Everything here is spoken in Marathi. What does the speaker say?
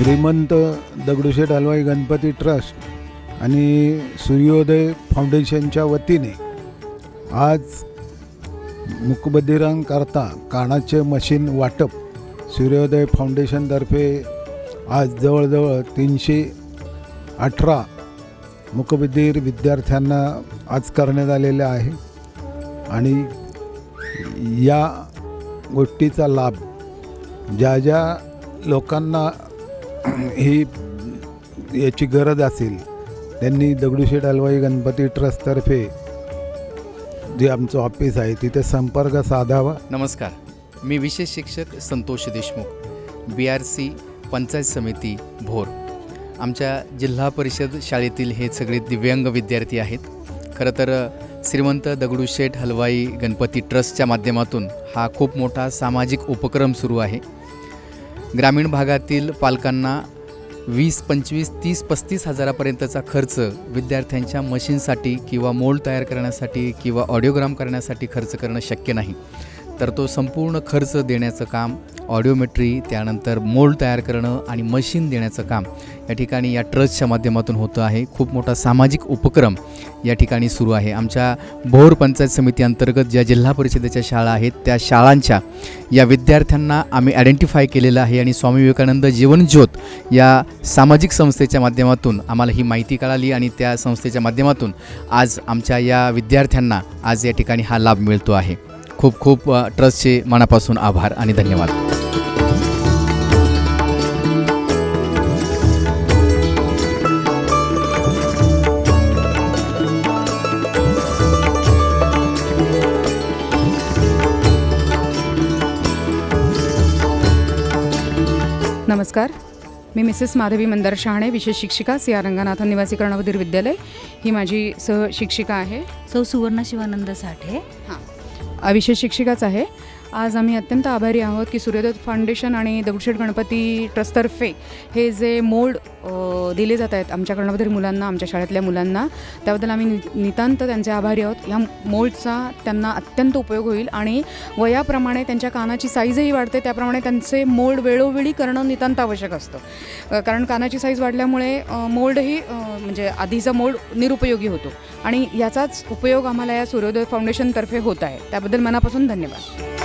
श्रीमंत दगडूशेठ हलवाई गणपती ट्रस्ट आणि सूर्योदय फाउंडेशनच्या वतीने आज मूकबधिरांकरता कानाचे मशीन वाटप सूर्योदय फाउंडेशनतर्फे आज जवळजवळ 318 मूकबधीर विद्यार्थ्यांना आज करण्यात आलेले आहे आणि या गोष्टीचा लाभ ज्या ज्या लोकांना ही याची गरज असेल त्यांनी दगडूशेठ हलवाई गणपती ट्रस्टतर्फे जे आमचं ऑफिस आहे तिथे संपर्क साधावा। नमस्कार, मी विशेष शिक्षक संतोष देशमुख, BRC पंचायत समिती भोर। आमच्या जिल्हा परिषद शाळेतील हे सगळे दिव्यांग विद्यार्थी आहेत। खरं तर श्रीमंत दगडूशेठ हलवाई गणपती ट्रस्टच्या माध्यमातून हा खूप मोठा सामाजिक उपक्रम सुरू आहे। ग्रामीण भागातील पालकांना 20, 25, 30, 35 हजारापर्यंतचा खर्च विद्यार्थ्यांच्या मशीनसाठी किंवा मोल्ड तयार करण्यासाठी किंवा ऑडिओग्राम करण्यासाठी खर्च करणं शक्य नाही, तर तो संपूर्ण खर्च देण्याचं काम, ऑडिओमेट्री, त्यानंतर मोल्ड तयार करणं आणि मशीन देण्याचं काम या ठिकाणी या ट्रस्टच्या माध्यमातून होतं आहे। खूप मोठा सामाजिक उपक्रम या ठिकाणी सुरू आहे। आमच्या भोर पंचायत समिती अंतर्गत ज्या जिल्हा परिषदेच्या शाळा आहेत त्या शाळांच्या या विद्यार्थ्यांना आम्ही आयडेंटिफाय केलेलं आहे आणि स्वामी विवेकानंद जीवनज्योत या सामाजिक संस्थेच्या माध्यमातून आम्हाला ही माहिती कळाली आणि त्या संस्थेच्या माध्यमातून आज आमच्या या विद्यार्थ्यांना आज या ठिकाणी हा लाभ मिळतो आहे। खूप खूप ट्रस्टचे मनापासून आभार आणि धन्यवाद। नमस्कार, मी मिसेस माधवी मंदार शहाणे, विशेष शिक्षिका, सिया रंगनाथन निवासी कर्णबधीर विद्यालय ही माझी सहशिक्षिका आहे। सौ सुवर्ण शिवानंद साठे विशेष शिक्षिकाच आहे। आज आम्ही अत्यंत आभारी आहोत की सूर्योदय फाउंडेशन आणि दगडूशेठ गणपती ट्रस्टतर्फे हे जे मोल्ड दिले जात आहेत आमच्या कर्णबधीर मुलांना, आमच्या शाळेतल्या मुलांना, त्याबद्दल आम्ही नितांत त्यांचे आभारी आहोत। ह्या मोल्डचा त्यांना अत्यंत उपयोग होईल आणि वयाप्रमाणे त्यांच्या कानाची साईजही वाढते, त्याप्रमाणे त्यांचे मोल्ड वेळोवेळी करणं नितांत आवश्यक असतं, कारण कानाची साईज वाढल्यामुळे मोल्डही म्हणजे आधीचा मोल्ड निरुपयोगी होतो आणि याचाच उपयोग आम्हाला या सूर्योदय फाउंडेशनतर्फे होत आहे। त्याबद्दल मनापासून धन्यवाद।